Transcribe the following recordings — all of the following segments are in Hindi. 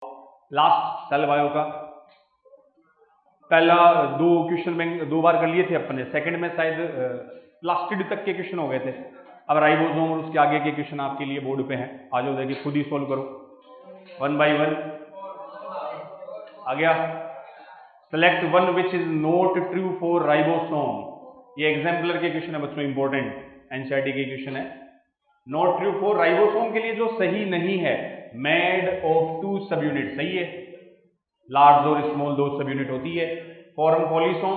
लास्ट सेल बायो का पहला दो क्वेश्चन बैंक 2 बार कर लिए थे अपने, सेकंड में शायद प्लास्टिड तक के क्वेश्चन हो गए थे। अब राइबोसोम और उसके आगे के क्वेश्चन आपके लिए बोर्ड पे हैं, आ जाओ देखिए खुद ही सोल्व करो 1 बाय 1। आ गया। Select one which is not true for ribosome. ये एग्जाम्पलर के क्वेश्चन है बच्चों, इंपॉर्टेंट एनसीईआरटी के क्वेश्चन है। नॉट ट्रू फॉर राइबोसोम के लिए जो सही नहीं है, मेड ऑफ 2 सब यूनिट, सही है, लार्ज और स्मॉल 2 सब यूनिट होती है। फॉर्म पॉलीसोम,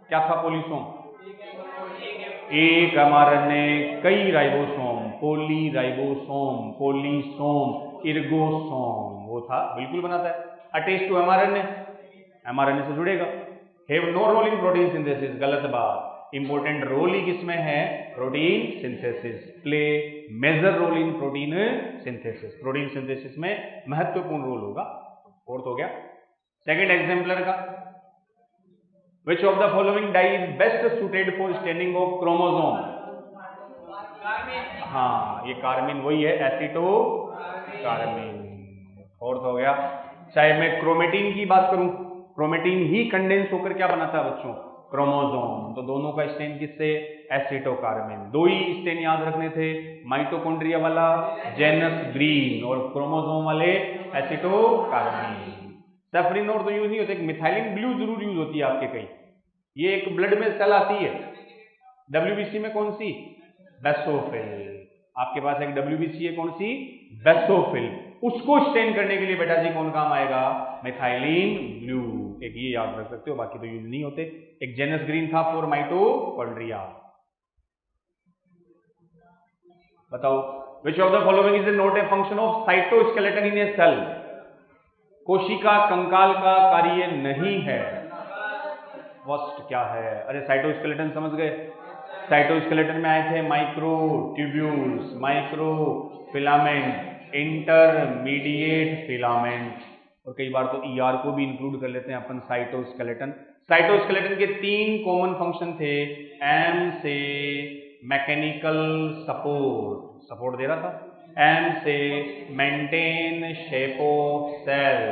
क्या था पॉलीसोम? एक एमआरएनए कई राइबोसोम, पॉली राइबोसोम, पॉलीसोम, इर्गोसोम, वो था, बिल्कुल बनाता है। अटैच टू एमआरएनए, एमआरएनए से जुड़ेगा। Have no role in protein synthesis, गलत बात। इंपॉर्टेंट रोल ही किसमें है? Protein synthesis. Play major role in protein synthesis, protein synthesis में महत्वपूर्ण रोल होगा। फोर्थ हो गया। सेकंड एग्जाम्पलर का, which of the following dye is best suited for staining of chromosome? हाँ, ये कार्मिन वही है, एसिटो कार्मिन। फोर्थ हो गया। चाहे मैं क्रोमेटिन की बात करूं, क्रोमेटिन ही कंडेंस होकर क्या बनाता है बच्चों? क्रोमोसोम। तो दोनों का स्टेन किससे? एसिटो कार्मिन। दो ही स्टेन याद रखने थे, माइटोकॉन्ड्रिया वाला जेनस ग्रीन और क्रोमोसोम वाले एसिटो कार्मिन। सेफ्रिन और तो यूज नहीं होते, मिथाइलिन ब्लू जरूर यूज होती है आपके कहीं। ये एक ब्लड में सेल आती है, डब्ल्यूबीसी में कौन सी? बेसोफिल। आपके पास एक डब्ल्यूबीसी है, कौन सी? बेसोफिल। उसको स्टेन करने के लिए बेटा जी कौन काम आएगा? Methylene blue. एक ये याद रख सकते हो, बाकी तो यूज नहीं होते। एक जेनस ग्रीन था फॉर माइटोकॉन्ड्रिया। बताओ, which of the following is not a function of cytoskeleton in a cell? कोशिका कंकाल का कार्य नहीं है। फर्स्ट क्या है? अरे साइटोस्केलेटन समझ गए। साइटोस्केलेटन में आए थे micro tubules, micro filament, intermediate filament, और कई बार तो ईआर को भी इंक्लूड कर लेते हैं अपन साइटोस्केलेटन। साइटोस्केलेटन के 3 कॉमन फंक्शन थे। एम से मैकेनिकल सपोर्ट, सपोर्ट दे रहा था। एम से maintain shape of cell,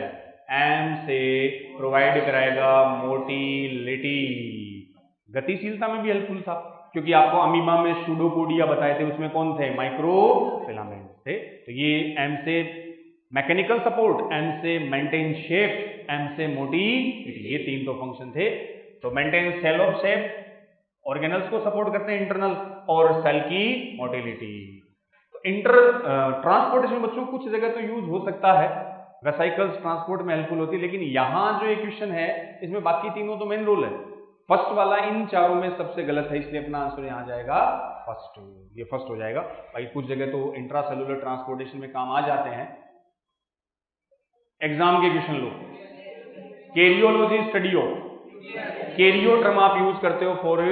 M से प्रोवाइड कराएगा मोटिलिटी, गतिशीलता में भी हेल्पफुल था, क्योंकि आपको अमीबा में सूडोपोडिया बताए थे, उसमें कौन थे? माइक्रो फिलामेंट थे। तो ये एम से मैकेनिकल सपोर्ट, एम से मेंटेन शेप, एम से मोटिलिटी, ये 3 तो फंक्शन थे। तो maintain cell of shape, organelles को सपोर्ट करते हैं इंटरनल, और सेल की मोटिलिटी। इंटर ट्रांसपोर्टेशन बच्चों कुछ जगह तो यूज हो सकता है, वेसाइकल्स ट्रांसपोर्ट में हेल्पफुल होती है, लेकिन यहां जो इक्वेशन है इसमें बाकी तीनों तो मेन रोल है। फर्स्ट वाला इन चारों में सबसे गलत है, इसलिए अपना आंसर यहां जाएगा फर्स्ट, ये फर्स्ट हो जाएगा। भाई कुछ जगह तो इंट्रासेलुलर ट्रांसपोर्टेशन में काम आ जाते हैं। एग्जाम के question low, karyology study of, Cairo term आप यूज करते हो फॉर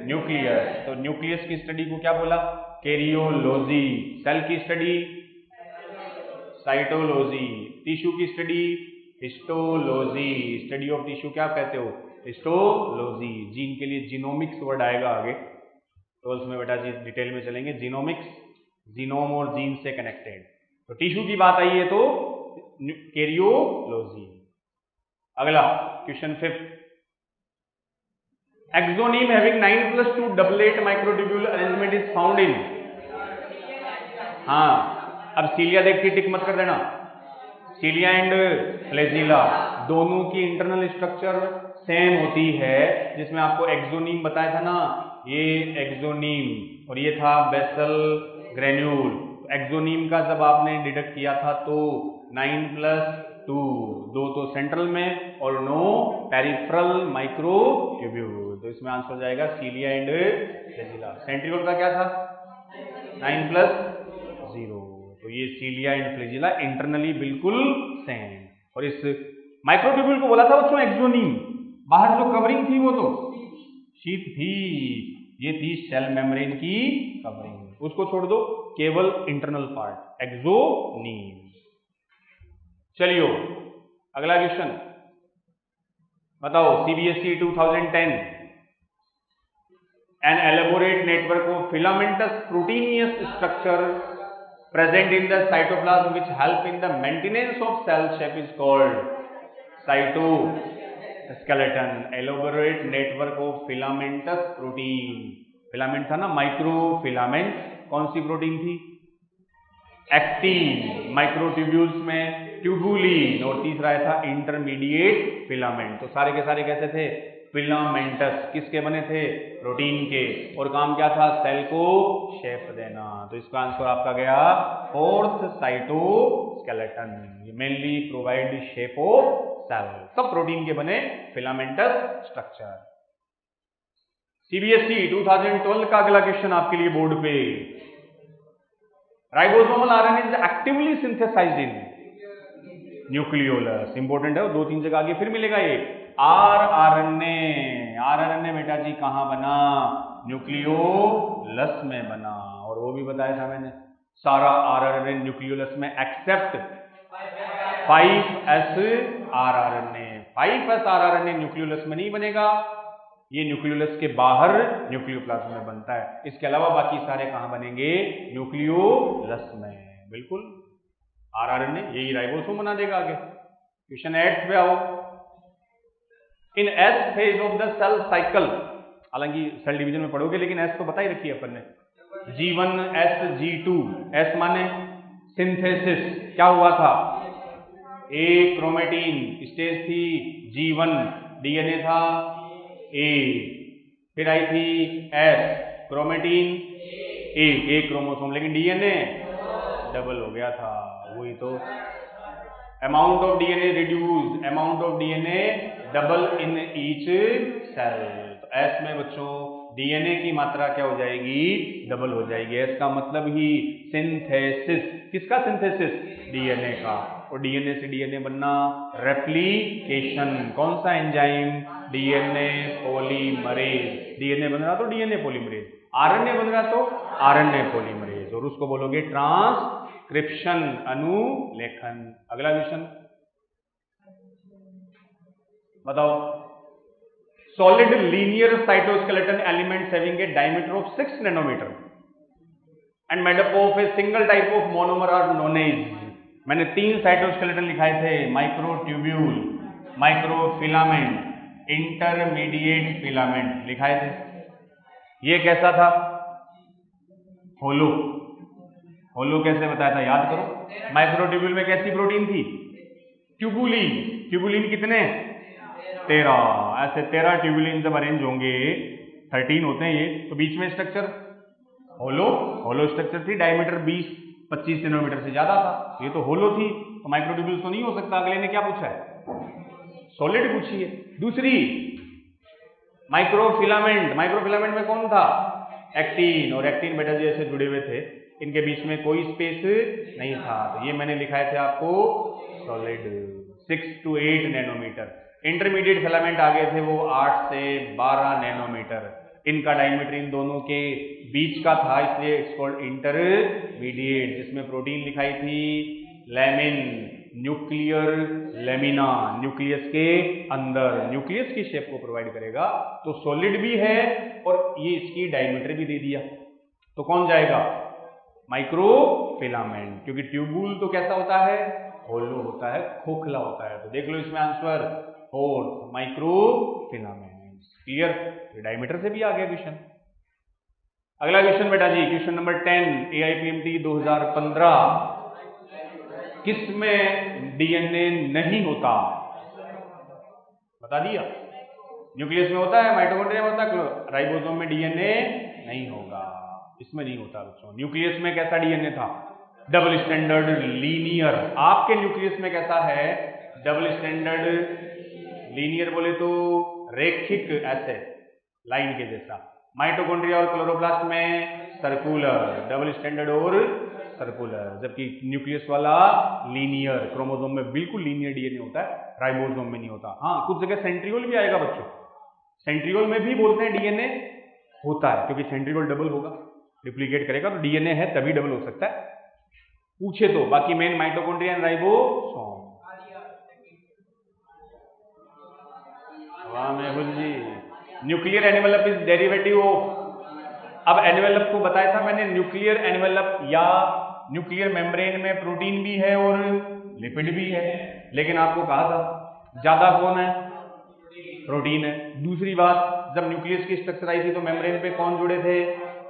न्यूक्लियस, तो न्यूक्लियस की स्टडी को क्या बोला? कैरियोलॉजी। सेल की स्टडी साइटोलॉजी, टिश्यू की study histology, study of tissue क्या कहते हो? हिस्टोलॉजी। जीन के लिए जीनोमिक्स वर्ड आएगा आगे, तो उसमें बेटा जी डिटेल में चलेंगे। जीनोमिक्स, जीनोम और जीन से कनेक्टेड। तो टिश्यू की बात आई है तो कैरियोलॉजी। अगला question 5, axoneme having 9+2 doublet microtubule arrangement is found इन। हाँ, अब सीलिया देख के टिक मत कर देना। सीलिया एंड फ्लैजिला दोनों की इंटरनल स्ट्रक्चर सेम होती है, जिसमें आपको एक्सोनीम बताया था ना, ये एक्सोनीम और ये था बेसल ग्रेन्यूल। एक्सोनीम का जब आपने डिडक्ट किया था तो 9+2, 2 तो सेंट्रल में और 9 पेरिफेरल माइक्रोट्यूब्यूल, तो इसमें आंसर हो जाएगा सीलिया एंड फ्लैजिला। सेंट्रियोल का क्या था? 9+0, तो ये सीलिया एंड फ्लैजिला इंटरनली बिल्कुल सेम। और इस माइक्रोट्यूब्यूल को बोला था बच्चों एक्सोनीम, बाहर जो कवरिंग थी वो तो शीट थी, ये थी सेल मेम्ब्रेन की कवरिंग, उसको छोड़ दो, केवल इंटरनल पार्ट एक्सोनीम। चलिए अगला क्वेश्चन बताओ, CBSE 2010, an elaborate network of filamentous proteinaceous structure present in the cytoplasm which help in the maintenance of cell shape is called cytoskeleton. Elaborate network of filamentous protein. Filament था ना, माइक्रो फिलामेंट. कौन सी प्रोटीन थी? एक्टिन. माइक्रोट्यूब्यूल्स में ट्यूबुलिन. और तीसरा था इंटरमीडिएट फिलामेंट. तो सारे के सारे कैसे थे? फिलामेंटस. किसके बने थे? प्रोटीन के. और काम क्या था? सेल को शेप देना. तो इसका आंसर आपका गया फोर्थ, साइटोस्केलेटन. ये mainly provide shape of cell. सब प्रोटीन के बने फिलामेंटस स्ट्रक्चर. सीबीएसई 2012 का अगला क्वेश्चन आपके लिए बोर्ड पे. Ribosomal RNA is actively synthesized in nucleolus. Important है, 2-3 जगह आगे फिर मिलेगा ये. आरएनए. आरएनए बेटा जी कहां बना? न्यूक्लियोलस में बना. और वो भी बताया था मैंने, सारा आरएनए न्यूक्लियोलस में except 5s RNA. 5s RNA nucleolus में नहीं बनेगा. ये न्यूक्लियोलस के बाहर न्यूक्लियोप्लाज्म में बनता है. इसके अलावा बाकी सारे कहां बनेंगे? न्यूक्लियोलस में. बिल्कुल आरएनए यही राइबोसोम बना देगा. आगे क्वेश्चन 8 पे आओ. In S phase of the cell cycle, हालांकि सेल डिवीजन में पढ़ोगे लेकिन एस तो बता ही रखी है अपन ने. G1 S G2. एस माने सिंथेसिस. क्या हुआ था? ए क्रोमेटिन स्टेज थी. G1 डीएनए था ए. फिर आई थी एस क्रोमेटिन ए क्रोमोसोम, लेकिन डीएनए डबल हो गया था. वही तो amount of DNA reduced, amount of DNA double in each cell. तो एस में बच्चों डीएनए की मात्रा क्या हो जाएगी? डबल हो जाएगी. एस का मतलब ही सिंथेसिस. किसका सिंथेसिस? डीएनए का. और डीएनए से डीएनए बनना रेप्लिकेशन. कौन सा एंजाइम? DNA polymerase. डीएनए बन रहा तो डीएनए पॉलीमरेज, आरएनए बन रहा तो आरएनए पॉलीमरेज. और उसको बोलोगे ट्रांसक्रिप्शन, अनुलेखन. अगला क्वेश्चन बताओ. Solid linear cytoskeleton elements having a diameter of 6 nanometer and made up of a single type of monomer are known as. मैंने 3 साइटोस्केलेटन लिखाए थे. माइक्रोट्यूब्यूल, माइक्रोफिलामेंट, इंटरमीडिएट फिलामेंट लिखाए थे. ये कैसा था? होलो. होलो कैसे बताया था? याद करो. माइक्रोट्यूब्यूल में कैसी प्रोटीन थी? ट्यूबुलिन. ट्यूबुलिन कितने? 13. ऐसे 13 ट्यूबुलिन जब अरेंज होंगे, 13 होते हैं ये, तो बीच में स्ट्रक्चर होलो स्ट्रक्चर थी. डायमीटर 20-25 नैनोमीटर से ज्यादा था. ये तो होलो थी, तो माइक्रोट्यूब्यूल तो नहीं हो सकता. अगले ने क्या पूछा है? सॉलिड पूछी है. दूसरी माइक्रोफिलामेंट. माइक्रोफिलामेंट में कौन था? एक्टिन. और एक्टिन बेटा जी ऐसे जुड़े हुए थे, इनके बीच में कोई स्पेस नहीं था. तो ये मैंने लिखाए थे आपको solid. 6 to 8 nanometre. Intermediate filament आ गए थे वो 8 से 12 नैनोमीटर. इनका डायमीटर इन दोनों के बीच का था, इसलिए इट्स कॉल्ड इंटरमीडिएट. जिसमें प्रोटीन लिखाई थी लेमिन, न्यूक्लियर लेमिना. न्यूक्लियस के अंदर न्यूक्लियस की शेप को प्रोवाइड करेगा. तो सॉलिड भी है और ये इसकी डायमीटर भी दे दिया. तो कौन जाएगा? माइक्रोफिलामेंट. क्योंकि ट्यूबुल तो कैसा होता है? होलो होता है, खोखला होता है. तो देख लो इसमें answer fourth, microfilament. Clear? Diameter से भी आ गया क्वेश्चन. अगला क्वेश्चन बेटा जी, क्वेश्चन नंबर 10 AIPMT 2015. किसमें डीएनए नहीं होता? बता दिया. न्यूक्लियस में होता है, माइटोकॉन्ड्रिया में होता है, राइबोसोम में डीएनए नहीं होगा. इसमें नहीं होता बच्चों. न्यूक्लियस में कैसा डीएनए था? Double standard linear. आपके न्यूक्लियस में कैसा है? डबल स्टैंडर्ड लीनियर बोले तो रेखिक, ऐसे लाइन के जैसा. माइटोकॉन्ड्रिया और क्लोरोप्लास्ट में सर्कुलर, डबल स्टैंडर्ड और सर्कुलर. जबकि न्यूक्लियस वाला लीनियर. क्रोमोसोम में बिल्कुल लीनियर डीएनए होता है, राइबोसोम में नहीं होता. हाँ, कुछ जगह सेंट्रियोल भी आएगा बच्चों. सेंट्रियोल में भी बोलते हैं डीएनए होता है, क्योंकि सेंट्रियोल डबल होगा, रिप्लिकेट करेगा. तो डीएनए है तभी डबल हो सकता है, पूछे तो. बाकी मेन माइटोकॉन्ड्रिया एंड राइबोसोम. वाह Mehul ji. Nuclear envelope is derivative of. अब एनवेलप को बताया था मैंने, न्यूक्लियर एनवेलप या न्यूक्लियर मेम्ब्रेन में प्रोटीन भी है और लिपिड भी है, लेकिन आपको कहा था ज्यादा कौन है, प्रोटीन है। दूसरी बात, जब न्यूक्लियस की स्ट्रक्चर आई थी तो मेम्ब्रेन पे कौन जुड़े थे,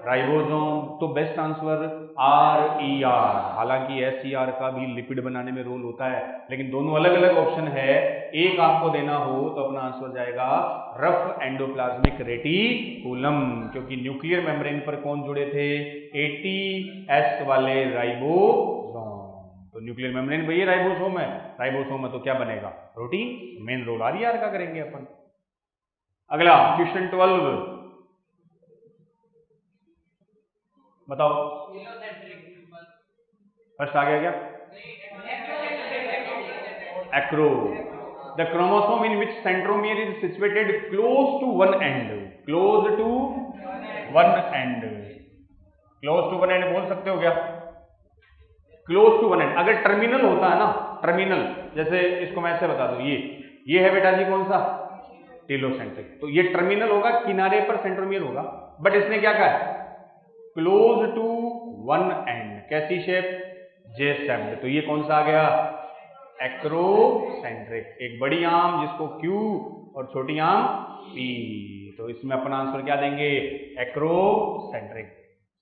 राइबोसोम। तो बेस्ट आंसर RER। हालांकि SER का भी लिपिड बनाने में रोल होता है, लेकिन दोनों अलग अलग ऑप्शन है। एक आपको देना हो तो अपना आंसर जाएगा रफ एंडोप्लाज्मिक रेटिकुलम, क्योंकि न्यूक्लियर मेम्ब्रेन पर कौन जुड़े थे, ATS वाले राइबोसोम। तो न्यूक्लियर मेम्ब्रेन भैया राइबोसोम है, राइबोसोम में तो क्या बनेगा, प्रोटीन। मेन रोल RER का करेंगे अपन। अगला क्वेश्चन 12 बताओ, फर्स्ट आ गया क्या, acro. The chromosome in which centromere is situated close to one end, close to one end, close to one end बोल सकते हो क्या, क्लोज टू वन एंड। अगर टर्मिनल होता है ना, टर्मिनल, जैसे इसको मैं ऐसे बता दूं, ये है बेटा जी कौन सा, टेलोसेंट्रिक। तो ये टर्मिनल होगा, किनारे पर सेंट्रोमियर होगा, बट इसने क्या कहा है, क्लोज टू वन एंड। कैसी शेप, जे शेप्ड। तो ये कौन सा आ गया, एक्रोसेंट्रिक। एक बड़ी आम जिसको Q और छोटी आम P। तो इसमें अपना आंसर क्या देंगे, एक्रोसेंट्रिक।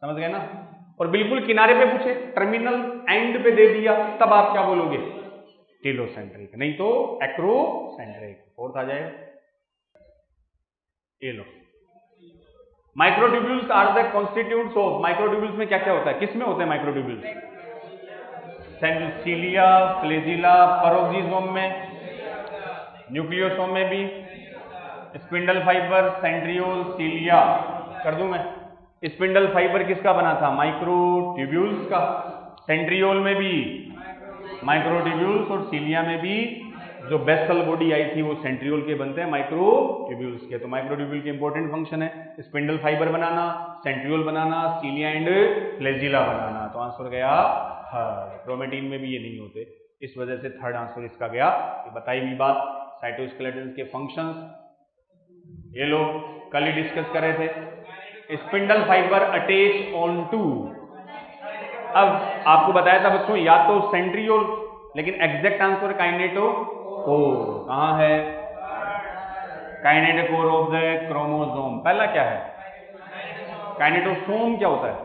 समझ गए ना। और बिल्कुल किनारे पे पूछे, टर्मिनल एंड पे दे दिया, तब आप क्या बोलोगे, टेलोसेंट्रिक, नहीं तो एक्रोसेंट्रिक। फोर्थ आ जाएगा, ये लो, microtubules are the constituents of. Microtubules में क्या क्या होता है, किस में होते हैं माइक्रोट्यूब्यूल्स, सिलिया, फ्लैजिला, पैरोक्सिसोम में, न्यूक्लियोसोम में भी, स्पिंडल फाइबर, सेंट्रियोल, सीलिया। कर दूं मैं, स्पिंडल फाइबर किसका बना था, माइक्रोट्यूब्यूल्स का। सेंट्रियोल में भी माइक्रोट्यूब्यूल्स और सीलिया में भी जो बेसल बॉडी आई थी वो सेंट्रियोल के बनते हैं, माइक्रोट्यूब्यूल्स के। तो माइक्रोट्यूब्यूल के इंपॉर्टेंट फंक्शन है स्पिंडल फाइबर बनाना, सेंट्रियोल बनाना, सीलिया एंड फ्लैजिला बनाना। तो आंसर गया थर्ड। क्रोमेटिन में भी ये नहीं होते, इस वजह से थर्ड आंसर इसका गया। ये बताई हुई बात साइटोस्केलेटन के फंक्शंस ये लोग कल ही डिस्कस कर रहे थे। Spindle fibre attach on to, अब आपको बताया था बच्चों या तो सेंट्रियोल, लेकिन एग्जैक्ट आंसर काइनेटोकोर। कहां है, काइनेटोकोर ऑफ द क्रोमोसोम। पहला क्या है, काइनेटोसोम क्या होता है,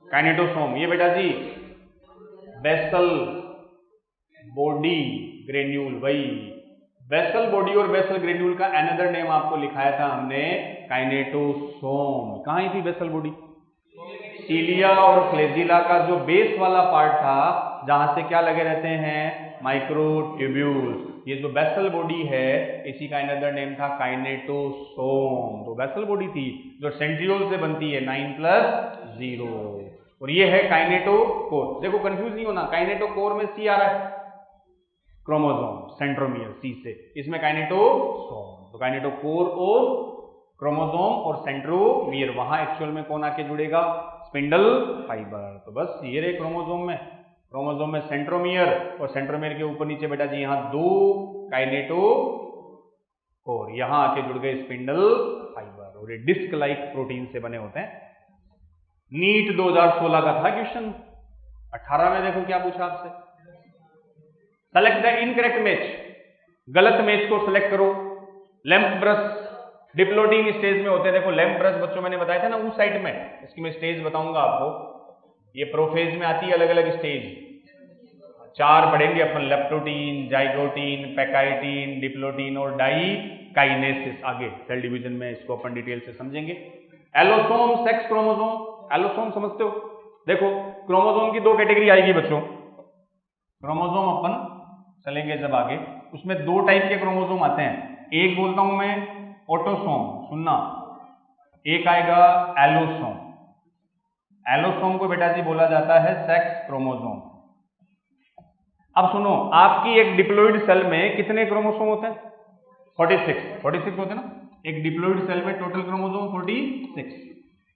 काइनेटोसोम ये बेटा जी बेसल बॉडी ग्रेन्यूल। वही बेसल बॉडी और बेसल ग्रेन्यूल का अनदर नेम आपको लिखाया था हमने, काइनेटोसोम। कहां थी बेसल बॉडी, सीलिया और फ्लैजिला का जो बेस वाला पार्ट था, जहां से क्या लगे रहते हैं, माइक्रोट्यूब्यूल्स। ये जो बेसल बॉडी है इसी का अनदर नेम था काइनेटोसोम। तो बेसल बॉडी थी जो सेंट्रियोल से बनती है 9+0। और ये है काइनेटोकोर। देखो कंफ्यूज नहीं होना, काइनेटोकोर में C आ रहा है, क्रोमोसोम, सेंट्रोमियर C से, इसमें काइनेटोसोम। तो काइनेटोकोर ऑफ क्रोमोसोम और सेंट्रोमियर, वहां एक्चुअल में कौन आके जुड़ेगा, स्पिंडल फाइबर। तो बस ये रहे क्रोमोसोम में, क्रोमोसोम में सेंट्रोमियर और सेंट्रोमियर के ऊपर नीचे बेटा जी यहाँ दो काइनेटोकोर, यहां आके जुड़ गए स्पिंडल फाइबर और ये डिस्क लाइक प्रोटीन से बने होते हैं। नीट 2016 का था क्वेश्चन। 18 में देखो क्या पूछा आपसे, सेलेक्ट द इनकरेक्ट मैच, गलत मैच को सिलेक्ट करो। लैंप ब्रश डिप्लोडिंग स्टेज में होते हैं। देखो लैंप ब्रश बच्चों मैंने बताया था ना उस साइड में, इसकी मैं स्टेज बताऊंगा आपको। ये प्रोफेज में आती है अलग अलग स्टेज, 4 पढ़ेंगे अपन, लेप्टोटीन, जाइगोटीन, पैकाइटीन, डिप्लोटीन और डाइकाइनेसिस। आगे सेल डिवीजन में इसको अपन डिटेल से समझेंगे। Allosome, sex chromosome. एलोसोम समझते हो, देखो क्रोमोसोम की 2 कैटेगरी आएगी बच्चों। क्रोमोसोम अपन चलेंगे जब आगे, उसमें 2 टाइप के क्रोमोसोम आते हैं। एक बोलता हूं मैं ऑटोसोम, सुनना, एक आएगा एलोसोम। एलोसोम को बेटा जी बोला जाता है सेक्स क्रोमोसोम। अब सुनो, आपकी एक डिप्लॉइड सेल में कितने क्रोमोसोम होते हैं, 46 होते हैं ना। एक डिप्लॉइड सेल में टोटल क्रोमोसोम 46।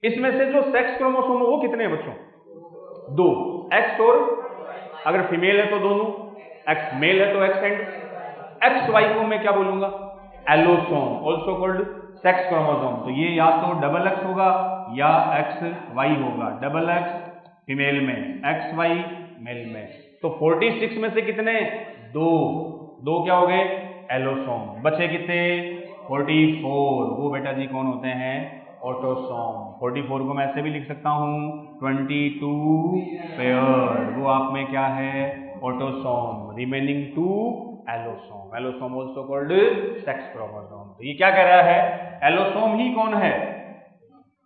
इसमें से जो सेक्स क्रोमोसोम है वो कितने हैं बच्चों, 2, एक्स और अगर फीमेल है तो दोनों, एक्स मेल है तो एक्स एंड एक्स वाई को मैं क्या बोलूंगा, allosome, also called sex chromosome. तो ये या तो XX होगा या XY होगा, XX फीमेल में, XY मेल में। तो 46 में से कितने? दो क्या हो गए? एलोसोम। बचे कितने? 44। वो बेटा जी कौन होते हैं? ऑटोसोम। 44 को मैं ऐसे भी लिख सकता हूं 22 पेयर, वो आप में क्या है? Autosome. Remaining 2 allosome. Allosome also called sex chromosome. तो ये क्या कह रहा है? एलोसोम ही कौन है?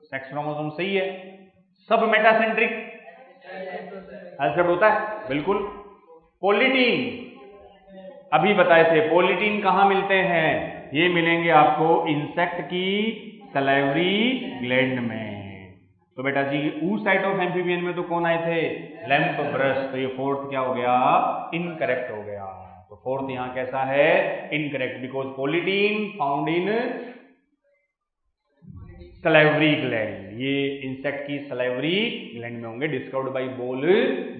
Sex chromosome. सही है। सब मेटासेंट्रिक एल्सेप्ट होता है, बिल्कुल। पोलिटीन अभी बताए थे, पोलिटीन कहां मिलते हैं? ये मिलेंगे आपको इंसेक्ट की सलाइवरी ग्लैंड में। तो बेटा जी oocyte ऑफ एम्फीबियन में तो कौन आए थे? Lamp brush. तो ये फोर्थ क्या हो गया? इनकरेक्ट हो गया। तो फोर्थ यहां कैसा है? Incorrect, because polytene found in salivary gland. ये इंसेक्ट की सलाइवरी ग्लैंड में होंगे, डिस्कवर्ड बाय बोल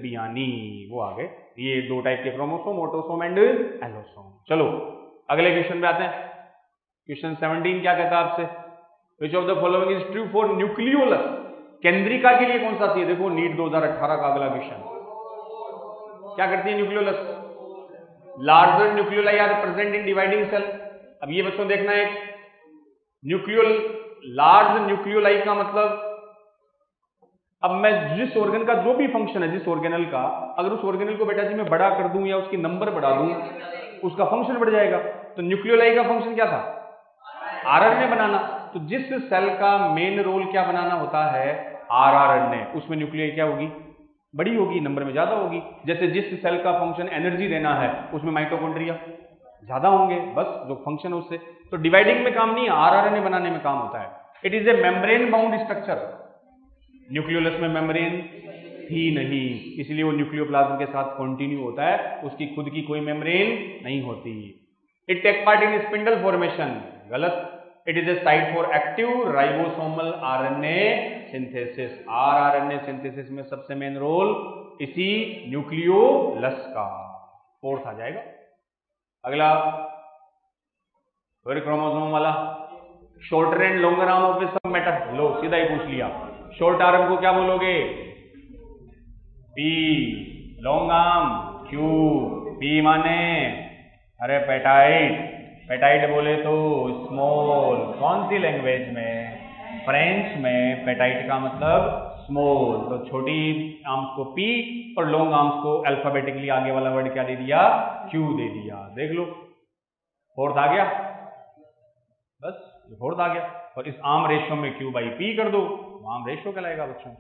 बियानी। वो आ गए। ये दो टाइप के क्रोमोसोम, ऑटोसोम एंड एलोसोम। चलो अगले क्वेश्चन पे आते हैं। क्वेश्चन 17 क्या कहता है आपसे? Which of the following is true for nucleolus? केंद्रिका के लिए कौन सा चाहिए? देखो नीट 2018 का अगला क्वेश्चन क्या करती है nucleolus? Larger nucleoli are present in dividing cell. अब ये बच्चों देखना है, लार्ज न्यूक्लियोलाई का मतलब, अब मैं जिस ऑर्गन का जो भी फंक्शन है, जिस ऑर्गेनल का, अगर उस ऑर्गेनल को बेटा जी मैं बड़ा कर दूं या उसकी नंबर बढ़ा दूं, उसका फंक्शन बढ़ जाएगा। तो न्यूक्लियोलाई का फंक्शन क्या था? आरएनए बनाना। तो जिस सेल का मेन रोल क्या बनाना होता है? आरएनए, उसमें न्यूक्लियोलाई क्या होगी? बड़ी होगी, नंबर में ज्यादा होगी। जैसे जिस सेल का फंक्शन एनर्जी देना है, उसमें माइटोकॉन्ड्रिया ज्यादा होंगे, बस जो फंक्शन है उससे। तो डिवाइडिंग में काम नहीं, आरएनए बनाने में काम होता है। It is A membrane bound structure. Nucleolus में मेम्ब्रेन ही नहीं, इसलिए वो न्यूक्लियोप्लाज्म के साथ कंटिन्यू होता है, उसकी खुद की कोई मेम्ब्रेन नहीं होती। It take part in spindle formation, गलत। It is a site for active ribosomal RNA synthesis. RNA synthesis में सबसे मेन रोल इसी न्यूक्लियोलस का। फोर्थ आ जाएगा। अगला फिर क्रोमोसोम वाला, shorter and longer arm of सब मैटर। लो सीधा ही पूछ लिया, शॉर्ट आर्म को क्या बोलोगे? P. Long arm Q. P माने अरे पेटाइट, पेटाइट बोले तो स्मॉल। कौन सी लैंग्वेज में? फ्रेंच में पेटाइट का मतलब स्मॉल। तो छोटी आर्म्स को पी और लॉन्ग आर्म्स को अल्फाबेटिकली आगे वाला वर्ड क्या दे दिया? क्यू दे दिया। देख लो फोर्थ आ गया, बस फोर्थ आ गया। और इस आर्म रेशियो में क्यू बाई पी कर दो, आर्म रेशियो कहलाएगा बच्चों।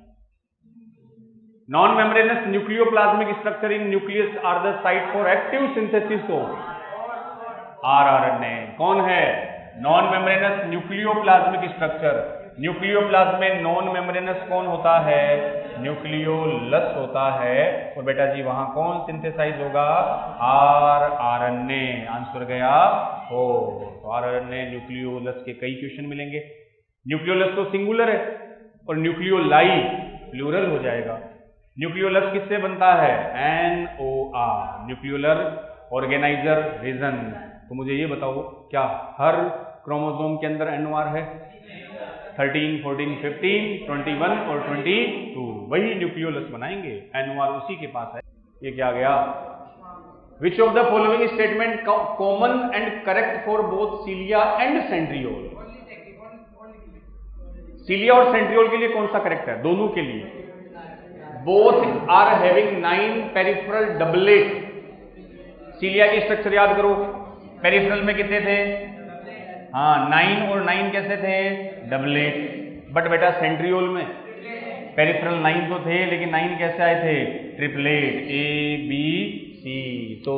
Non membranous nucleoplasmic structure in nucleus are the site for active synthesis of RNA. कौन है? Non membranous nucleoplasmic structure. Nucleoplasm में नॉन मेम्ब्रेनस कौन होता है? न्यूक्लियोलस होता है। और बेटा जी वहां कौन सिंथेसाइज होगा? आरएनए। आंसर गया 4। तो आरएनए न्यूक्लियोलस के कई क्वेश्चन मिलेंगे। न्यूक्लियोलस तो सिंगुलर है और न्यूक्लियोलाई प्लूरल हो जाएगा। न्यूक्लियोलस किससे बनता है? NOR, nucleolar organiser region. तो मुझे ये बताओ, क्या हर क्रोमोसोम के अंदर NOR है? 13, 14, 15, 21 और 22, वही न्यूक्लियोलस बनाएंगे। NOR उसी के पास है। ये क्या गया? Which of the following statement common and correct for both cilia and centriole? Cilia और सेंट्रियोल के लिए कौन सा करेक्ट है? दोनों के लिए। Both are having 9 peripheral doublet. Cilia की स्ट्रक्चर याद करो, पेरिफेरल में कितने थे? हाँ 9, और 9 कैसे थे? डबलेट। बट बेटा सेंट्रियोल में पेरिफेरल 9 तो थे, लेकिन 9 कैसे आए थे? Triplet, ABC। तो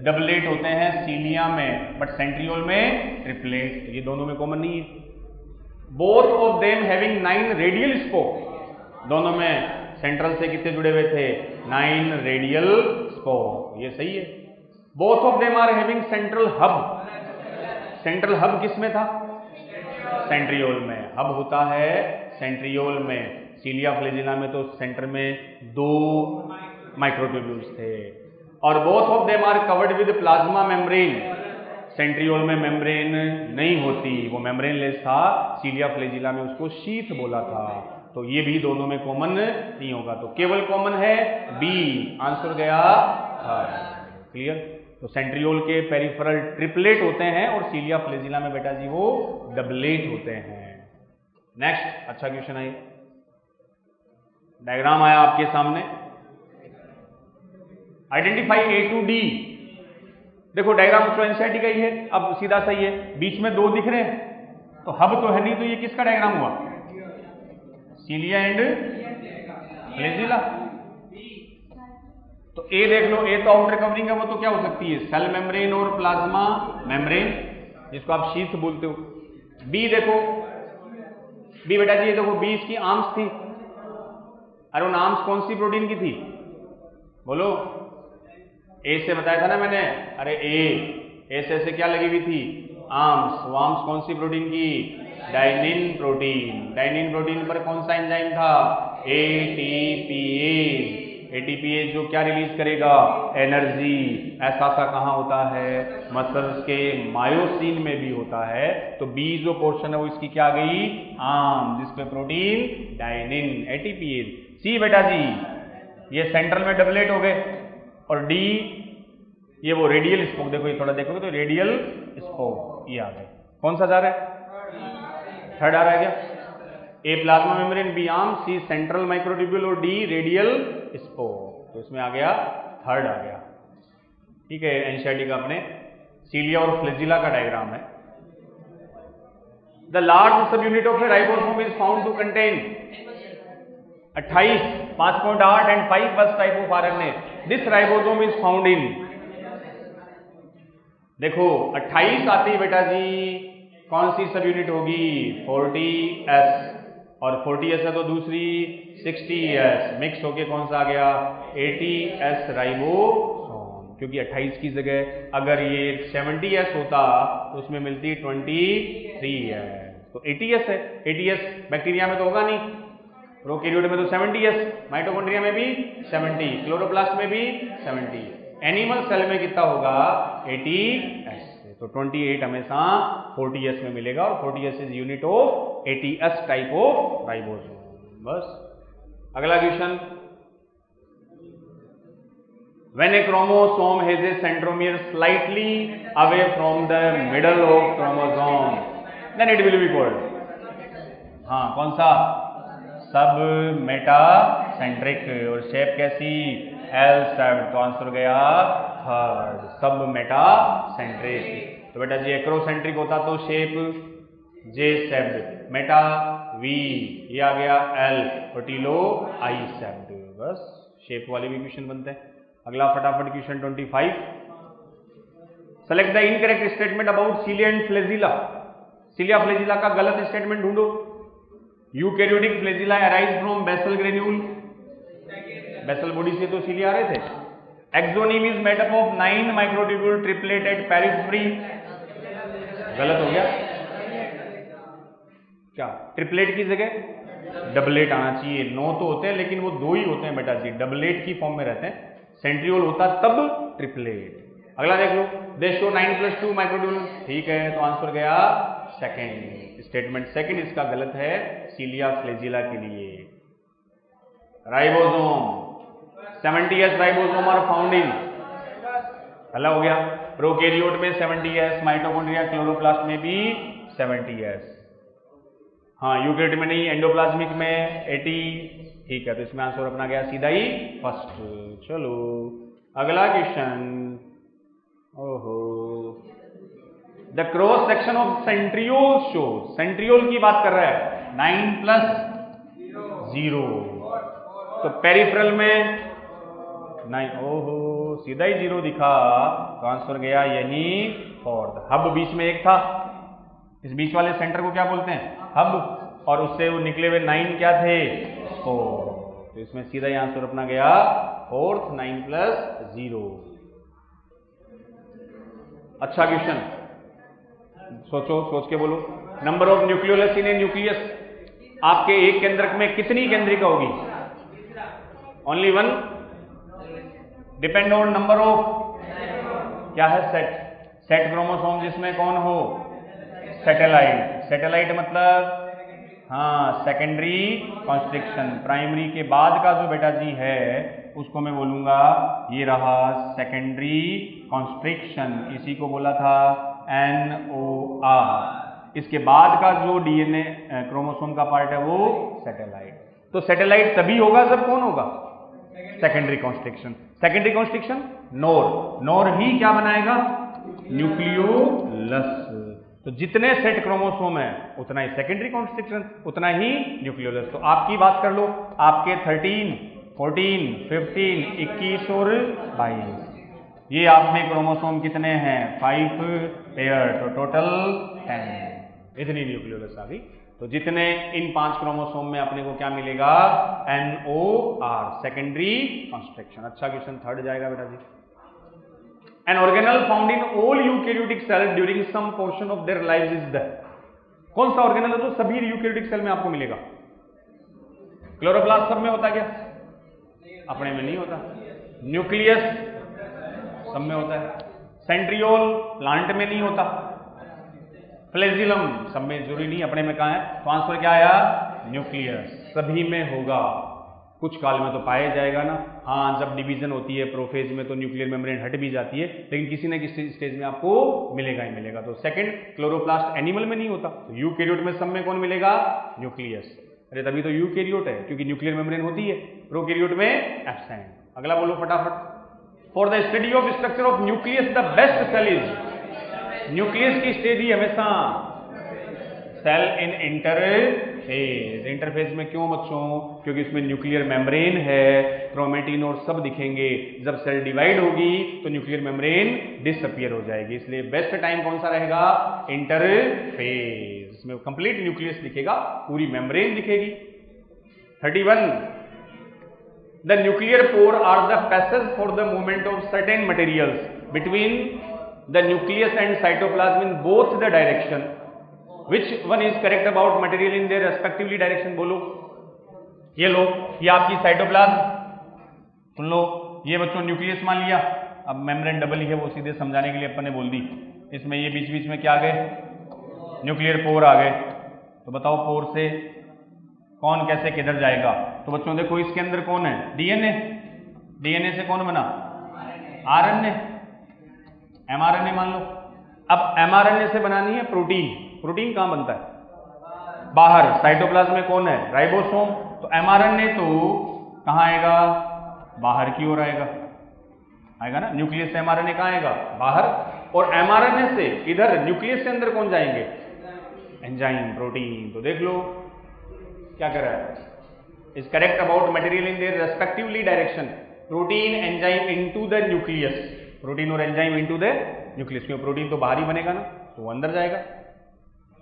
डबलेट होते हैं सीलिया में, बट सेंट्रियोल में ट्रिपलेट। ये दोनों में कॉमन नहीं है। Both of them having 9 radial spoke. दोनों में सेंट्रल से कितने जुड़े हुए थे? 9 रेडियल स्पोक। ये सही है। Both of them are having central hub. Central hub किस में था? सेंट्रियोल में। हब होता है सेंट्रियोल में। सीलिया फ्लेजिला में तो सेंटर में 2 माइक्रोट्यूब्यूल्स थे। और both of them are covered with plasma membrane. Centriole में मेम्ब्रेन नहीं होती, वो मेम्ब्रेन लेस था। सीलिया फ्लेजिला में उसको शीथ बोला था। तो ये भी दोनों में कॉमन नहीं होगा, तो केवल कॉमन है बी, आंसर गया क्लियर। तो सेंट्रियोल के पेरिफेरल ट्रिपलेट होते हैं और सीलिया फ्लेजिला में बेटा जी वो डबलेट होते हैं। नेक्स्ट अच्छा क्वेश्चन है, डायग्राम आया आपके सामने, आइडेंटिफाई ए टू डी। देखो डायग्राम तो एनसीईआरटी का ही है, अब सीधा सही है, बीच में दो दिख रहे हैं तो हब तो है नहीं, तो ये किसका डायग्राम हुआ, सीलिया एंड फ्लेजिला। तो ए देख लो, ए तो आउटर कवरिंग है, वो तो क्या हो सकती है, सेल मेम्ब्रेन और प्लाज्मा मेम्ब्रेन, जिसको आप शीथ बोलते हो। बी देखो, बी बेटा जी ये देखो, बी इसकी आर्म्स थी, अरे उन आर्म्स कौन सी प्रोटीन की थी बोलो, ए से बताया था ना मैंने, अरे ए से क्या लगी हुई थी, आर्म्स, वो आर्म्स कौन सी प्रोटीन की, डाइनिन प्रोटीन। डाइनिन प्रोटीन पर कौन सा एंजाइम था, एटीपीएज। एटीपीएज जो क्या रिलीज करेगा, एनर्जी। ऐसा कहाँ होता है, मसल्स के मायोसिन में भी होता है। तो बी जो पोर्शन है वो इसकी क्या आ गई, आर्म, जिसपे प्रोटीन डाइनिन, एटीपीएज। सी बेटा जी ये सेंट्रल में डबलेट हो गए, और डी ये वो रेडियल स्पोक, देखो ये थोड़ा देखोगे तो रेडियल स्पोक ये आ गए। कौन सा जा रहा है, थर्ड आ रहा है क्या, ए plasma membrane, B arm, C central microtubule और डी रेडियल स्पोक। तो इसमें आ गया थर्ड आ गया, ठीक है। एनसीईआरटी का अपने सीलिया और फ्लेजिला का डायग्राम है। The large subunit of a ribosome is found to contain 28, 5.8 and 5 first type of RNA. This ribosome is found in, देखो 28 आती है बेटा जी, कौन सी सब यूनिट होगी, 40S, और 40S है तो दूसरी 60S, मिक्स होके कौन सा आ गया, 80S राइबोसोम। क्योंकि 28 की जगह अगर ये 70S होता तो उसमें मिलती 23S, तो 80S है। 80S बैक्टीरिया में तो होगा नहीं, प्रोकैरियोट में तो 70S, माइटोकॉन्ड्रिया में भी 70, क्लोरोप्लास्ट में भी 70, एनिमल सेल में कितना होगा, 80S। तो 28 हमेशा 40S में मिलेगा, और 40S is unit of 80S type of ribosome. बस अगला question, when a chromosome has a centromere slightly away from the middle of chromosome then it will be called, हाँ कौन सा, सब मेटासेंट्रिक, और शेप कैसी, एल शेप्ड। तो आंसर गया थर्ड, सब मेटासेंट्रिक। तो बेटा जी एक्रोसेंट्रिक होता तो shape J shaped, meta V, ये आ गया एल, और टीलो आई शेप्ड। बस शेप वाले भी क्वेश्चन बनते हैं। अगला फटाफट question 25, select the incorrect statement about cilia and flagella. Cilia flagella का गलत स्टेटमेंट ढूंढो। Eukaryotic flagella arise from basal granule, basal body से तो सीलिया आ रहे थे। Axoneme is made up of 9 microtubule triplet at periphery, गलत हो गया, क्या ट्रिपलेट की जगह डबलेट आना चाहिए। 9 तो होते हैं लेकिन वो 2 ही होते हैं बेटा जी, डबलेट की फॉर्म में रहते हैं। सेंट्रियोल होता तब ट्रिपलेट। अगला देख लो, दे शो 9+2 माइक्रोट्यूब्यूल, ठीक है। तो आंसर गया सेकेंड, स्टेटमेंट सेकेंड इसका गलत है सीलिया फ्लेजिला के लिए। Ribosome 70S ribosome are found in, हला हो गया, प्रोकैरियोट में 70S, माइटोकॉन्ड्रिया क्लोरोप्लास्ट में भी 70S, हाँ यूकैरियोट में नहीं, एंडोप्लाज्मिक में 80, ठीक है। तो इसमें आंसर अपना गया सीधा ही फर्स्ट। चलो अगला क्वेश्चन, ओहो, the cross section of centriole show, centriole की बात कर रहा है, 9+0, तो पेरिफेरल में 9, ओहो सीधा ही 0 दिखा, तो आंसर गया यही फोर्थ। हब बीच में एक था, इस बीच वाले सेंटर को क्या बोलते हैं, हब, और उससे वो निकले हुए 9 क्या थे, 4, तो इसमें सीधा ही आंसर अपना गया फोर्थ, 9+0। अच्छा क्वेश्चन, सोचो, सोच के बोलो। Number of nucleolus in A nucleus, आपके एक केंद्रक में कितनी केंद्रिका होगी, only 1, depend on number of, क्या है, सेट, सेट क्रोमोसोम, जिसमें कौन हो, सैटेलाइट। सैटेलाइट मतलब हाँ, सेकेंडरी कॉन्स्ट्रिक्शन। प्राइमरी के बाद का जो बेटा जी है उसको मैं बोलूंगा ये रहा सेकेंडरी कॉन्स्ट्रिक्शन, इसी को बोला था NOR। इसके बाद का जो DNA क्रोमोसोम का पार्ट है वो सैटेलाइट। तो सैटेलाइट तभी होगा जब कौन होगा? Secondary constriction. सेकेंडरी कॉन्स्ट्रिक्शन नोर ही क्या बनाएगा? न्यूक्लियोलस। तो जितने सेट क्रोमोसोम है उतना ही सेकेंडरी कॉन्स्ट्रिक्शन, उतना ही न्यूक्लियोलस। तो आपकी बात कर लो, आपके 13, 14, 15, 21 और 22, ये आप में क्रोमोसोम कितने हैं? 5 पेयर, तो टोटल 10। इतनी न्यूक्लियोलस आ गई। तो जितने इन 5 क्रोमोसोम में अपने को क्या मिलेगा? NOR, secondary constriction. अच्छा क्वेश्चन थर्ड जाएगा बेटा जी। An organelle found in all eukaryotic cells during some portion of their lives is the। कौन सा ऑर्गेनल है जो सभी यूकैरियोटिक सेल में आपको मिलेगा? क्लोरोप्लास्ट सब में होता है क्या? अपने में नहीं होता। न्यूक्लियस सब में होता है। सेंट्रियोल प्लांट में नहीं होता। फ्लैजिलम सब में, जरूरी नहीं, अपने में कहाँ है? तो आंसर क्या आया? न्यूक्लियस। सभी में होगा, कुछ काल में तो पाया जाएगा ना। हाँ, जब डिवीजन होती है प्रोफेज में तो न्यूक्लियर मेम्ब्रेन हट भी जाती है, लेकिन किसी न किसी स्टेज में आपको मिलेगा ही मिलेगा। तो सेकंड, क्लोरोप्लास्ट एनिमल में नहीं होता, तो यूकैरियोट में सब में कौन मिलेगा? न्यूक्लियस। अरे तभी तो यूकैरियोट है, क्योंकि न्यूक्लियर मेम्ब्रेन होती है। प्रोकैरियोट में एब्सेंट। अगला बोलो फटाफट। For the study of structure of nucleus the best cell is. Nucleus की स्टडी हमेशा सेल इन इंटरफेज। इंटरफेज में क्यों बच्चों? क्योंकि इसमें न्यूक्लियर मेम्ब्रेन है, क्रोमेटिन और सब दिखेंगे। जब सेल डिवाइड होगी तो न्यूक्लियर मेम्ब्रेन डिसअपियर हो जाएगी, इसलिए बेस्ट टाइम कौन सा रहेगा? इंटरफेज। इसमें कंप्लीट न्यूक्लियस दिखेगा, पूरी मेम्ब्रेन दिखेगी। 31, the nuclear pore are the passage for the movement of certain materials between the nucleus and cytoplasm in both the direction. Which one is correct about material in their respectively direction? बोलो। ये लो, ये आपकी साइटोप्लाज्म, सुन लो, ये बच्चों न्यूक्लियस मान लिया। अब मेम्ब्रेन डबल ही है, वो सीधे समझाने के लिए अपन ने बोल दी। इसमें ये बीच बीच में क्या आ गए? न्यूक्लियर पोर आ गए। तो बताओ पोर से कौन कैसे किधर जाएगा? तो बच्चों देखो, इसके अंदर कौन है? DNA। DNA से कौन बना? RNA। mRNA मान लो। अब mRNA से बनानी है प्रोटीन। प्रोटीन कहां बनता है? बाहर। साइटोप्लाज्म में कौन है? राइबोसोम। तो mRNA तो कहां आएगा? बाहर की ओर आएगा, आएगा ना। न्यूक्लियस से mRNA कहां आएगा? बाहर। और mRNA से इधर न्यूक्लियस से अंदर कौन जाएंगे? Enzyme, protein. तो देख लो क्या कर रहा है? Is correct about material in their respectively direction. Protein enzyme into the nucleus. Protein और एंजाइम इनटू द न्यूक्लियस। क्यों? प्रोटीन तो बाहर ही बनेगा ना, तो वो अंदर जाएगा।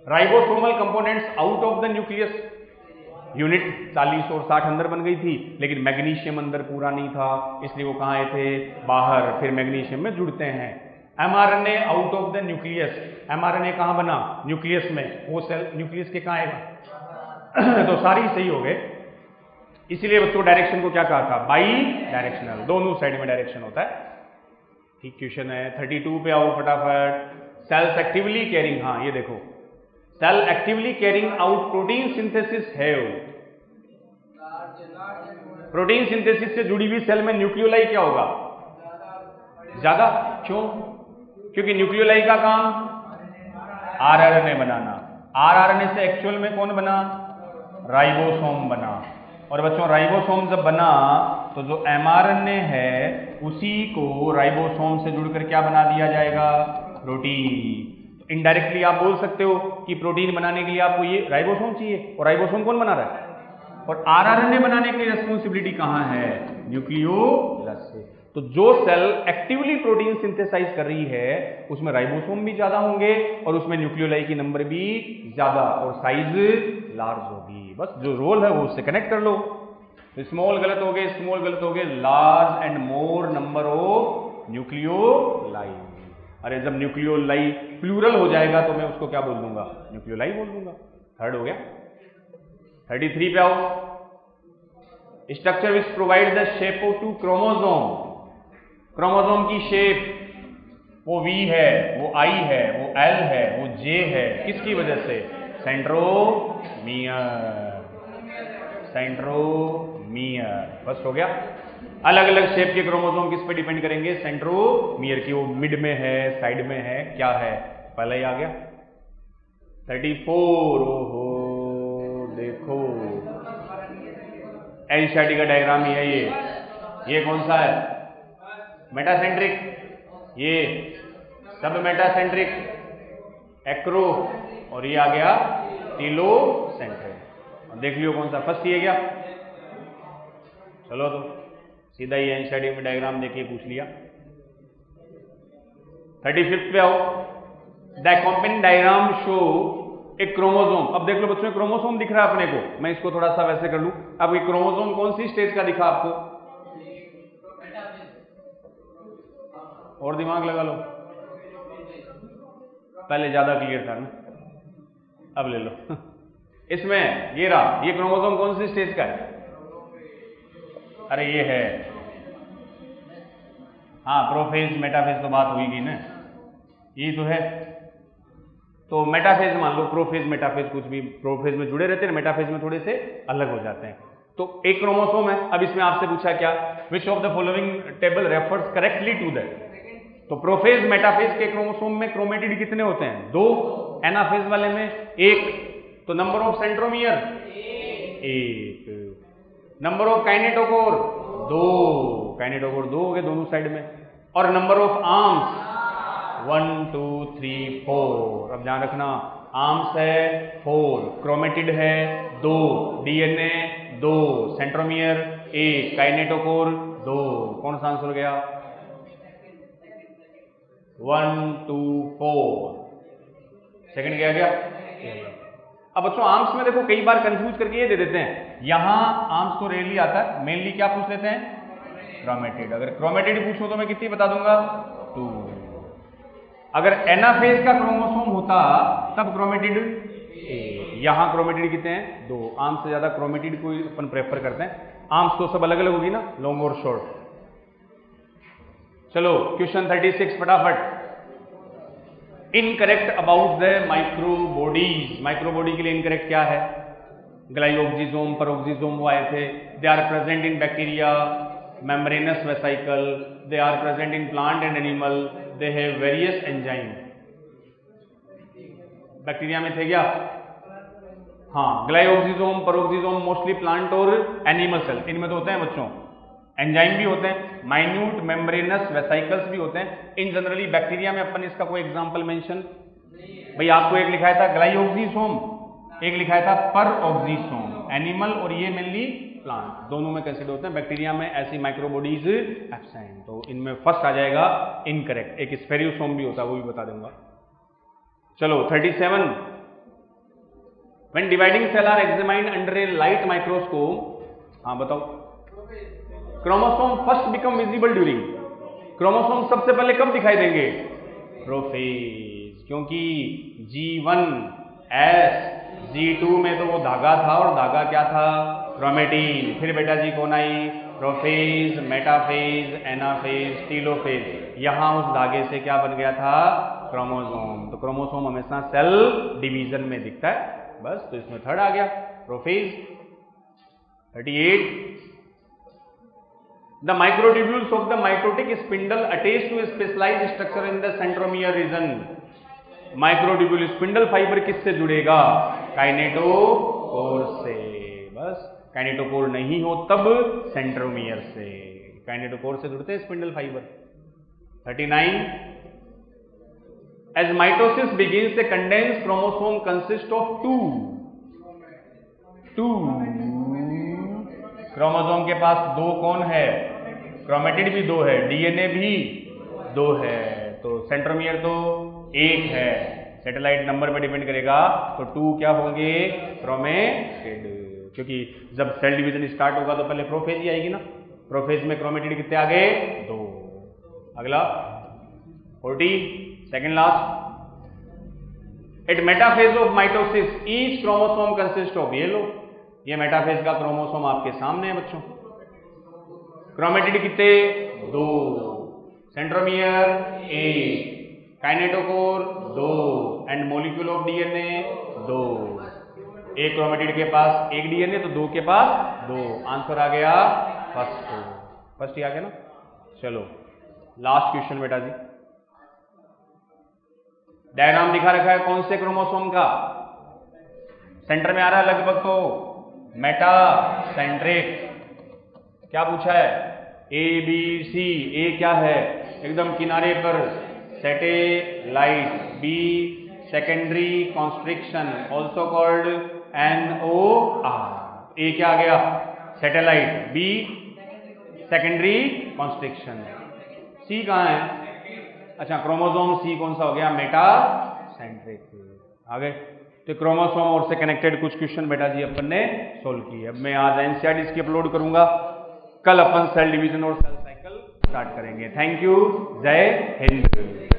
Ribosomal components out of the nucleus. Unit 40 और 60 अंदर बन गई थी, लेकिन मैग्नीशियम अंदर पूरा नहीं था, इसलिए वो कहाँ आए थे? बाहर। फिर मैग्नीशियम में जुड़ते हैं। mRNA out of the nucleus. mRNA कहाँ बना? न्यूक्लियस में। वो सेल न्यूक्लियस के कहाँ आएगा? तो सारी सही हो गए। इसीलिए बच्चों डायरेक्शन को क्या कहा था? By directional. दोनों साइड में डायरेक्शन होता है। ठीक क्वेश्चन है। 32 पे आओ फटाफट। सेल्स एक्टिवली कैरिंग, हाँ ये देखो, cell actively carrying out protein synthesis है। प्रोटीन सिंथेसिस से जुड़ी हुई सेल में न्यूक्लियोलाई क्या होगा? ज्यादा। क्यों? क्योंकि न्यूक्लियोलाई का काम RNA बनाना। RNA से एक्चुअल में कौन बना? राइबोसोम बना। और बच्चों राइबोसोम जब बना तो जो mRNA है उसी को राइबोसोम से जुड़कर क्या बना दिया जाएगा? प्रोटीन। इनडायरेक्टली आप बोल सकते हो कि प्रोटीन बनाने के लिए आपको ये राइबोसोम चाहिए, और राइबोसोम कौन बना रहा है? और RNA बनाने की रेस्पॉन्सिबिलिटी कहां है? न्यूक्लियोलस से। तो जो सेल एक्टिवली प्रोटीन सिंथेसाइज कर रही है उसमें राइबोसोम भी ज्यादा होंगे और उसमें न्यूक्लियोलाई की नंबर भी ज्यादा और साइज लार्ज होगी। बस जो रोल है वो उससे कनेक्ट कर लो। स्मॉल गलत हो गए, स्मॉल गलत हो गए, large and more number of nucleoli. अरे जब न्यूक्लियोलाई प्लूरल हो जाएगा तो मैं उसको क्या बोल दूंगा? न्यूक्लियोलाई बोल दूंगा। थर्ड हो गया। 33 पे आओ। Structure which provide the shape of to chromosome. Chromosome की शेप वो V है, वो I है, वो L है, वो J है। किसकी वजह से? Centromere, centromere. फर्स्ट हो गया। अलग अलग शेप के क्रोमोसोम किस पे डिपेंड करेंगे? सेंट्रोमियर की, वो मिड में है, साइड में है, क्या है? पहले ही आ गया। 34, ओहो देखो एनसीईआरटी का डायग्राम ही है ये कौन सा है? मेटासेंट्रिक, ये सब मेटासेंट्रिक, एक्रो, और ये आ गया टीलोसेंट्रिक। देख लियो कौन सा फर्स्ट ही है क्या? चलो तो सीधा ही एनसीईआरटी में डायग्राम देखिए पूछ लिया। 35 पे आओ। द अकम्पैनिंग डायग्राम शो एक क्रोमोसोम। अब देख लो बच्चों, क्रोमोसोम दिख रहा है अपने को, मैं इसको थोड़ा सा वैसे कर लूं। अब ये क्रोमोसोम कौन सी स्टेज का दिखा आपको? और दिमाग लगा लो, पहले ज्यादा क्लियर था ना, अब ले लो। इसमें ये रहा, ये क्रोमोसोम कौन सी स्टेज का है? अरे ये है, हाँ प्रोफेज मेटाफेज तो बात हुई गई ना, ये तो है। तो मेटाफेज मान लो, प्रोफेज मेटाफेज कुछ भी, प्रोफेज में जुड़े रहते हैं, मेटाफेज में थोड़े से अलग हो जाते हैं। तो एक क्रोमोसोम है। अब इसमें आपसे पूछा क्या? Which of the following table refers correctly to that. तो प्रोफेज मेटाफेज के क्रोमोसोम में क्रोमेटिड कितने होते हैं? 2। एनाफेज वाले में 1। तो number of centromere 1। Number of kinetochore 2। Kinetochore 2 हो गए दोनों साइड में। और नंबर ऑफ आर्म्स 1 2 3 4। अब ध्यान रखना, आर्म्स है 4, क्रोमेटिड है 2, डीएनए 2, सेंट्रोमियर 1, काइनेटोकोर 2। कौन सा आंसर हो गया? 1 2 4। सेकंड क्या? अब बच्चों आर्म्स में देखो कई बार कंफ्यूज करके ये दे देते हैं, यहां आर्म्स तो रेयरली आता है, मेनली क्या पूछ लेते हैं? क्रोमेटिड। अगर क्रोमेटिड पूछो तो मैं कितनी बता दूंगा? 2। अगर एनाफेज का क्रोमोसोम होता तब क्रोमेटिड 1। यहां क्रोमेटिड कितने हैं? 2। आर्म्स से ज्यादा क्रोमेटिड को अपन प्रेफर करते हैं। आर्म्स तो सब अलग अलग होगी ना, लॉन्ग और शॉर्ट। चलो क्वेश्चन 36 फटाफट। Incorrect about the microbodies. Microbody के लिए इनकरेक्ट क्या है? ग्लाइओक्सिजोम, पेरोक्सिजोम वो आए थे। They are present in bacteria, membranous vesicle, they are present in plant and animal, they have various enzyme. Bacteria में थे क्या? हाँ, ग्लाइओक्सिजोम, पेरोक्सिजोम मोस्टली प्लांट और एनिमल सेल, इनमें तो होते हैं बच्चों। एंजाइम भी होते हैं, माइन्यूट मेम्ब्रेनस वेसिकल्स भी होते हैं। इन जनरली बैक्टीरिया में अपन इसका कोई एग्जांपल मेंशन? भाई आपको एक लिखाया था ग्लाइओक्सिसोम, एक लिखाया था पेरोक्सिसोम, एनिमल और ये मेनली प्लांट, दोनों में कंसीडर होते हैं। बैक्टीरिया में ऐसी माइक्रोबॉडीज एब्सेंट, तो इनमें फर्स्ट आ जाएगा इनकरेक्ट। एक स्पेरियोसोम भी होता है, वो भी बता दूंगा। चलो 37। When dividing cell are examined under a light microscope, हाँ बताओ, chromosome first become visible during. Chromosome सबसे पहले कब दिखाई देंगे? प्रोफेज, क्योंकि G1 S, G2 में तो वो धागा था, और धागा क्या था? क्रोमेटिन। फिर बेटा जी कौन आई? Prophase, metaphase, anaphase, telophase. यहां उस धागे से क्या बन गया था? क्रोमोसोम। तो क्रोमोसोम हमेशा सेल डिवीजन में दिखता है, बस। तो इसमें थर्ड आ गया prophase. 38। The microtubules of the mitotic spindle attach to a specialized structure in the centromere region. Microtubule spindle fibre किससे जुड़ेगा? काइनेटोकोर से, बस। काइनेटोकोर नहीं हो तब सेंट्रोमियर से। काइनेटोकोर से जुड़ते हैं spindle fibre. 39। As mitosis begins, a condensed chromosome consists of two chromosome के पास 2 कौन है? क्रोमेटिड भी 2 है, डीएनए भी 2 है, तो सेंट्रोमियर तो 1 है। सैटेलाइट नंबर पे डिपेंड करेगा, तो 2 क्या होंगे? क्रोमेटिड, क्योंकि जब सेल डिवीजन स्टार्ट होगा तो पहले प्रोफेज ही आएगी ना। प्रोफेज में क्रोमेटिड कितने आ गए? 2। अगला 40, second last. At metaphase of mitosis each chromosome consist of, ये लो, ये मेटाफेज का क्रोमोसोम आपके सामने है बच्चों। क्रोमेटिड कितने? 2, centromere 1, kinetochore 2, and molecule of DNA 2। एक क्रोमेटिड के पास एक डीएनए तो 2 के पास 2। आंसर आ गया फर्स्ट ही आ गया ना। चलो लास्ट क्वेश्चन बेटा जी। डायग्राम दिखा रखा है कौन से क्रोमोसोम का, सेंटर में आ रहा है लगभग, तो मेटा सेंट्रिक। क्या पूछा है, ए बी सी। ए क्या है, एकदम किनारे पर satellite. B secondary constriction also called NOR। A क्या आ गया, satellite. B secondary constriction. C कहाँ है, अच्छा क्रोमोसोम सी कौन सा हो गया, मेटा सेंट्रिक। आगे तो क्रोमोसोम और से कनेक्टेड कुछ क्वेश्चन बेटा जी अपन ने सोल्व किए। अब मैं आज एनसीईआरटी इसकी अपलोड करूंगा, कल अपन सेल डिवीजन और सेल साइकिल स्टार्ट करेंगे। थैंक यू, जय हिंद।